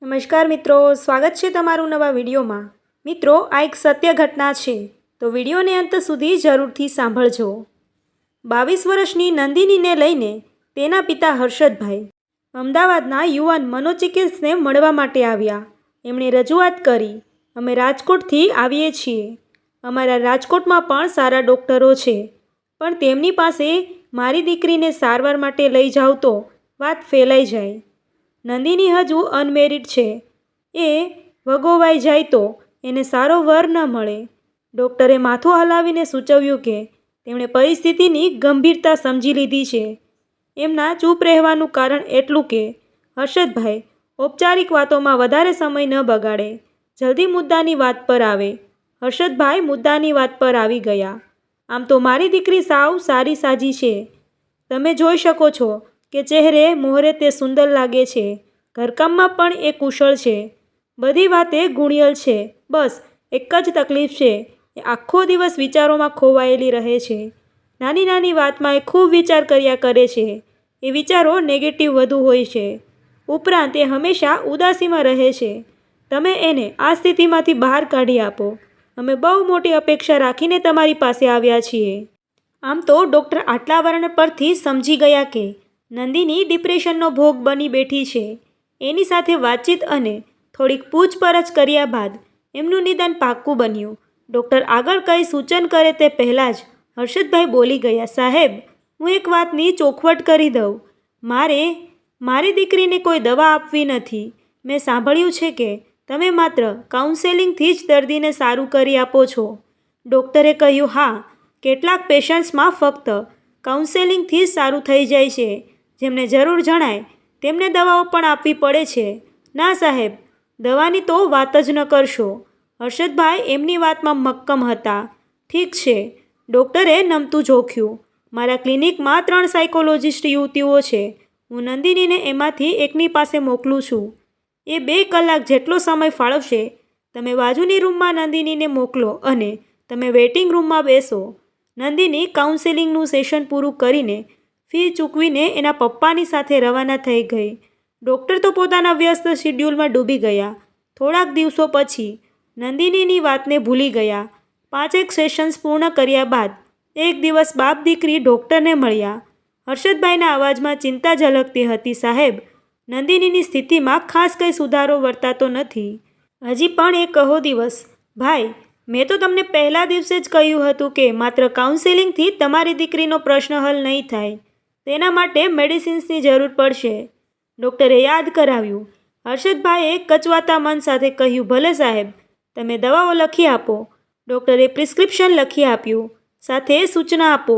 નમસ્કાર મિત્રો, સ્વાગત છે તમારું નવા વિડીયોમાં। મિત્રો, આ એક સત્ય ઘટના છે, તો વિડીયોને અંત સુધી જરૂરથી સાંભળજો। 22 વર્ષની નંદિનીને લઈને તેના પિતા હર્ષદભાઈ અમદાવાદના યુવાન મનોચિકિત્સકને મળવા માટે આવ્યા। એમણે રજૂઆત કરી, અમે રાજકોટથી આવીએ છીએ। અમારા રાજકોટમાં પણ સારા ડૉક્ટરો છે, પણ તેમની પાસે મારી દીકરીને સારવાર માટે લઈ જાઉં તો વાત ફેલાઈ જાય। નંદિની હજુ અનમેરિડ છે, એ વગોવાઈ જાય તો એને સારો વર ન મળે। ડૉક્ટરે માથું હલાવીને સૂચવ્યું કે તેમણે પરિસ્થિતિની ગંભીરતા સમજી લીધી છે। એમના ચૂપ રહેવાનું કારણ એટલું કે હર્ષદભાઈ ઔપચારિક વાતોમાં વધારે સમય ન બગાડે, જલ્દી મુદ્દાની વાત પર આવે। હર્ષદભાઈ મુદ્દાની વાત પર આવી ગયા। આમ તો મારી દીકરી સાવ સારી સાજી છે, તમે જોઈ શકો છો કે ચહેરે મોહરે તે સુંદર લાગે છે, ઘરકામમાં પણ એ કુશળ છે, બધી વાતે ગુણિયલ છે। બસ એક જ તકલીફ છે, એ આખો દિવસ વિચારોમાં ખોવાયેલી રહે છે। નાની નાની વાતમાં એ ખૂબ વિચાર કર્યા કરે છે, એ વિચારો નેગેટિવ વધુ હોય છે, ઉપરાંત એ હંમેશા ઉદાસીમાં રહે છે। તમે એને આ સ્થિતિમાંથી બહાર કાઢી આપો, અમે બહુ મોટી અપેક્ષા રાખીને તમારી પાસે આવ્યા છીએ। આમ તો ડૉક્ટર આટલા વર્ણન પરથી સમજી ગયા કે નંદિની ડિપ્રેશનનો ભોગ બની બેઠી છે। એની સાથે વાતચીત અને થોડીક પૂછપરછ કર્યા બાદ એમનું નિદાન પાક્કું બન્યું। ડૉક્ટર આગળ કંઈ સૂચન કરે તે પહેલાં જ હર્ષદભાઈ બોલી ગયા, સાહેબ, હું એક વાતની ચોખવટ કરી દઉં, મારી દીકરીને કોઈ દવા આપવી નથી। મેં સાંભળ્યું છે કે તમે માત્ર કાઉન્સેલિંગથી જ દર્દીને સારું કરી આપો છો। ડૉક્ટરે કહ્યું, હા, કેટલાક પેશન્ટ્સમાં ફક્ત કાઉન્સેલિંગથી જ સારું થઈ જાય છે, જેમને જરૂર જણાય તેમને દવાઓ પણ આપવી પડે છે। ના સાહેબ, દવાની તો વાત જ ન કરશો। હર્ષદભાઈ એમની વાતમાં મક્કમ હતા। ઠીક છે, ડૉક્ટરે નમતું જોખ્યું, મારા ક્લિનિકમાં 3 સાયકોલોજિસ્ટ યુવતીઓ છે, હું નંદિનીને એમાંથી એકની પાસે મોકલું છું। એ 2 કલાક જેટલો સમય ફાળવશે। તમે બાજુની રૂમમાં નંદિનીને મોકલો અને તમે વેઇટિંગ રૂમમાં બેસો। નંદિની કાઉન્સેલિંગનું સેશન પૂરું કરીને ફી ચૂકવીને એના પપ્પાની સાથે રવાના થઈ ગઈ। ડૉક્ટર તો પોતાના વ્યસ્ત શિડ્યુલમાં ડૂબી ગયા। થોડાક દિવસો પછી નંદિનીની વાતને ભૂલી ગયા। 5 સેશન્સ પૂર્ણ કર્યા બાદ એક દિવસ બાપ દીકરી ડૉક્ટરને મળ્યા। હર્ષદભાઈના અવાજમાં ચિંતા ઝલકતી હતી, સાહેબ, નંદિનીની સ્થિતિમાં ખાસ કંઈ સુધારો વર્તાતો નથી, હજી પણ એક કહો દિવસ। ભાઈ, મેં તો તમને પહેલા દિવસે જ કહ્યું હતું કે માત્ર કાઉન્સેલિંગથી તમારી દીકરીનો પ્રશ્ન હલ નહીં થાય, તેના માટે મેડિસિન્સની જરૂર પડશે। ડૉક્ટરે યાદ કરાવ્યું। હર્ષદભાઈએ કચવાતા મન સાથે કહ્યું, ભલે સાહેબ, તમે દવાઓ લખી આપો। ડૉક્ટરે પ્રિસ્ક્રિપ્શન લખી આપ્યું, સાથે સૂચના આપો,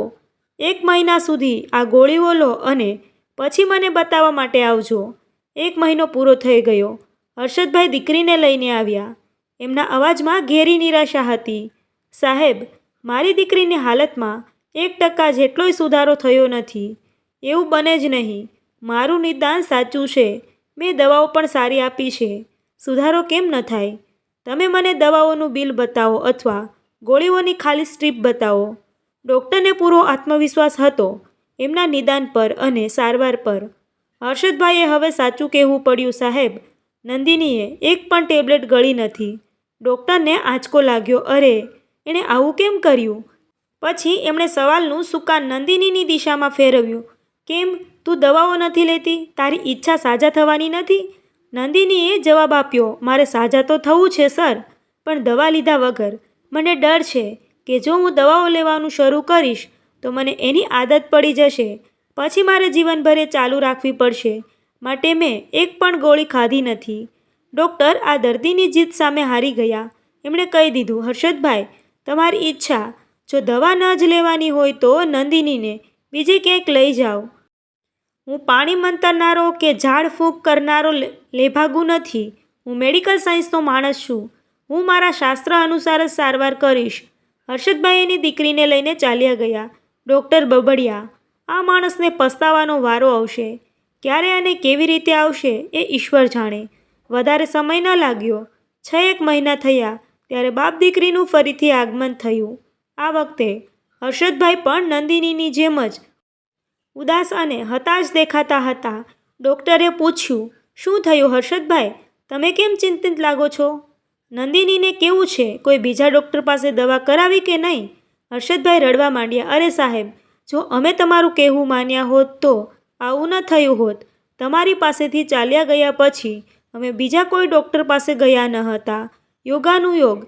1 મહિના સુધી આ ગોળીઓ લો અને પછી મને બતાવવા માટે આવજો। 1 મહિનો પૂરો થઈ ગયો। હર્ષદભાઈ દીકરીને લઈને આવ્યા। એમના અવાજમાં ઘેરી નિરાશા હતી, સાહેબ, મારી દીકરીની હાલતમાં 1% જેટલોય સુધારો થયો નથી। એવું બને જ નહીં, મારું નિદાન સાચું છે, મેં દવાઓ પણ સારી આપી છે, સુધારો કેમ ન થાય? તમે મને દવાઓનું બિલ બતાવો અથવા ગોળીઓની ખાલી સ્ટ્રીપ બતાવો। ડૉક્ટરને પૂરો આત્મવિશ્વાસ હતો એમના નિદાન પર અને સારવાર પર। હર્ષદભાઈએ હવે સાચું કહેવું પડ્યું, સાહેબ, નંદિનીએ એક પણ ટેબ્લેટ ગળી નથી। ડૉક્ટરને આંચકો લાગ્યો, અરે, એણે આવું કેમ કર્યું? પછી એમણે સવાલનું સુકાન નંદિનીની દિશામાં ફેરવ્યું, કેમ, તું દવાઓ નથી લેતી? તારી ઈચ્છા સાજા થવાની નથી? નંદિનીએ જવાબ આપ્યો, મારે સાજા તો થવું છે સર, પણ દવા લીધા વગર। મને ડર છે કે જો હું દવાઓ લેવાનું શરૂ કરીશ તો મને એની આદત પડી જશે, પછી મારે જીવનભર એ ચાલુ રાખવી પડશે, માટે મેં એક પણ ગોળી ખાધી નથી। ડૉક્ટર આ દર્દીની જીદ સામે હારી ગયા। એમણે કહી દીધું, હર્ષદભાઈ, તમારી ઈચ્છા, જો દવા ન જ લેવાની હોય તો નંદિનીને બીજે ક્યાંક લઈ જાઓ। હું પાણી મંતરનારો કે ઝાડ ફૂંક કરનારો લેભાગુ નથી, હું મેડિકલ સાયન્સનો માણસ છું, હું મારા શાસ્ત્ર અનુસાર જ સારવાર કરીશ। હર્ષદભાઈ એની દીકરીને લઈને ચાલ્યા ગયા। ડૉક્ટર બબડ્યા, આ માણસને પસ્તાવાનો વારો આવશે, ક્યારે અને કેવી રીતે આવશે એ ઈશ્વર જાણે। વધારે સમય ન લાગ્યો, 6 મહિના થયા ત્યારે બાપ દીકરીનું ફરીથી આગમન થયું। આ વખતે હર્ષદભાઈ પણ નંદિનીની જેમ જ ઉદાસ અને હતાશ દેખાતા હતા। ડૉક્ટરે પૂછ્યું, શું થયું હર્ષદભાઈ, તમે કેમ ચિંતિત લાગો છો? નંદિનીને કેવું છે? કોઈ બીજા ડૉક્ટર પાસે દવા કરાવી કે નહીં? હર્ષદભાઈ રડવા માંડ્યા. અરે સાહેબ, જો અમે તમારું કહેવું માન્યા હોત તો આવું ન થયું હોત. તમારી પાસેથી ચાલ્યા ગયા પછી અમે બીજા કોઈ ડૉક્ટર પાસે ગયા ન હતા. યોગાનું યોગ.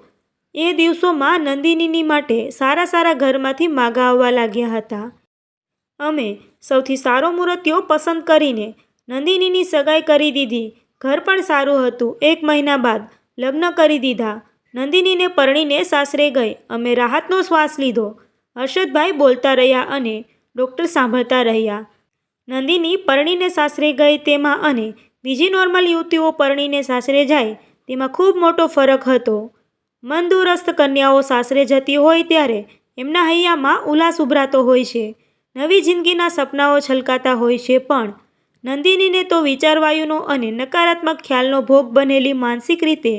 એ દિવસોમાં નંદિનીની માટે સારા સારા ઘરમાંથી માગા આવવા લાગ્યા હતા. અમે સૌથી સારો મૂર્તિઓ પસંદ કરીને નંદિનીની સગાઈ કરી દીધી. ઘર પણ સારું હતું. 1 મહિના બાદ લગ્ન કરી દીધા. નંદિનીને પરણીને સાસરે ગઈ. અમે રાહતનો શ્વાસ લીધો. હર્ષદભાઈ બોલતા રહ્યા અને ડૉક્ટર સાંભળતા રહ્યા. નંદિની પરણીને સાસરે ગઈ તેમાં અને બીજી નોર્મલ યુવતીઓ પરણીને સાસરે જાય તેમાં ખૂબ મોટો ફરક હતો. મનદુરસ્ત કન્યાઓ સાસરે જતી હોય ત્યારે એમના હૈયામાં ઉલ્લાસ ઉભરાતો હોય છે. નવી જિંદગીના સપનાઓ છલકાતા હોય છે. પણ નંદિનીને તો વિચારવાયુનો અને નકારાત્મક ખ્યાલનો ભોગ બનેલી માનસિક રીતે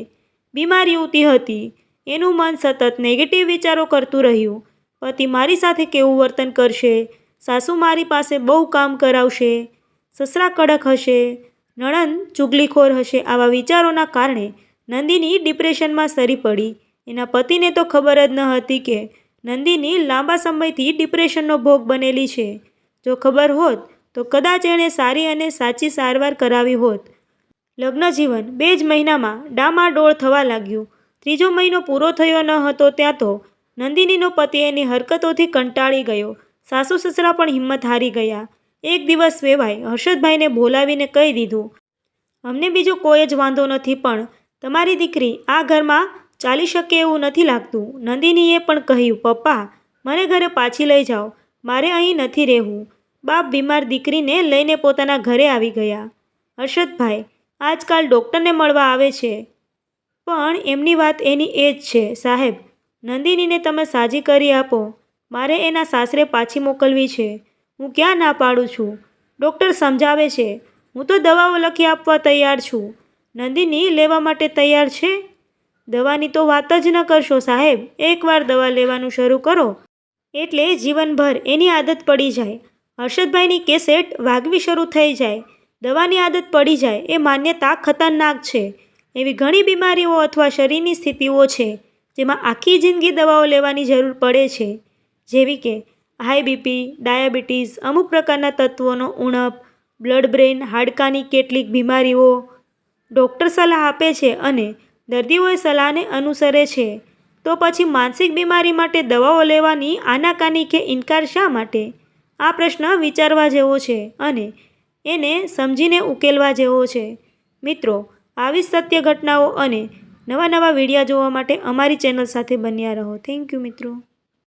બીમાર યુવતી હતી. એનું મન સતત નેગેટિવ વિચારો કરતું રહ્યું. પતિ મારી સાથે કેવું વર્તન કરશે? સાસુ મારી પાસે બહુ કામ કરાવશે? સસરા કડક હશે? નણંદ ચુગલીખોર હશે? આવા વિચારોના કારણે નંદિની ડિપ્રેશનમાં સરી પડી. એના પતિને તો ખબર જ ન હતી કે નંદિની લાંબા સમયથી ડિપ્રેશનનો ભોગ બનેલી છે. જો ખબર હોત તો કદાચ એણે સારી અને સાચી સારવાર કરાવી હોત. લગ્ન જીવન 2 જ મહિનામાં ડામાડોળ થવા લાગ્યું. 3જો મહિનો પૂરો થયો ન હતો ત્યાં તો નંદિનીનો પતિ એની હરકતોથી કંટાળી ગયો. સાસુ સસરા પણ હિંમત હારી ગયા. એક દિવસ વેવાઈ હર્ષદભાઈને બોલાવીને કહી દીધું, અમને બીજો કોઈ જ વાંધો નથી, પણ તમારી દીકરી આ ઘરમાં ચાલી શકે એવું નથી લાગતું. નંદિનીએ પણ કહ્યું, પપ્પા મને ઘરે પાછી લઈ જાઓ, મારે અહીં નથી રહેવું. બાપ બીમાર દીકરીને લઈને પોતાના ઘરે આવી ગયા. હર્ષદભાઈ આજકાલ ડૉક્ટરને મળવા આવે છે, પણ એમની વાત એની એ જ છે. સાહેબ, નંદિનીને તમે સાજી કરી આપો. મારે એના સાસરે પાછી મોકલવી છે. હું ક્યાં ના પાડું છું? ડૉક્ટર સમજાવે છે. હું તો દવાઓ લખી આપવા તૈયાર છું. નંદિની લેવા માટે તૈયાર છે? દવાની તો વાત જ ન કરશો સાહેબ. એકવાર દવા લેવાનું શરૂ કરો એટલે જીવનભર એની આદત પડી જાય. હર્ષદભાઈની કેસેટ વાગવી શરૂ થઈ જાય. દવાની આદત પડી જાય એ માન્યતા ખતરનાક છે. એવી ઘણી બીમારીઓ અથવા શરીરની સ્થિતિઓ છે જેમાં આખી જિંદગી દવાઓ લેવાની જરૂર પડે છે, જેવી કે હાઈ બીપી, ડાયાબિટીસ, અમુક પ્રકારના તત્વોનો ઉણપ, બ્લડ બ્રેન, હાડકાની કેટલીક બીમારીઓ. ડૉક્ટર સલાહ આપે છે અને દર્દીઓએ સલાહને અનુસરે છે, તો પછી માનસિક બીમારી માટે દવાઓ લેવાની આનાકાની કે ઇનકાર શા માટે? આ પ્રશ્ન વિચારવા જેવો છે અને એને સમજીને ઉકેલવા જેવો છે. મિત્રો, આવી સત્ય ઘટનાઓ અને નવા વિડીયો જોવા માટે અમારી ચેનલ સાથે બન્યા રહો. થેન્ક યુ મિત્રો.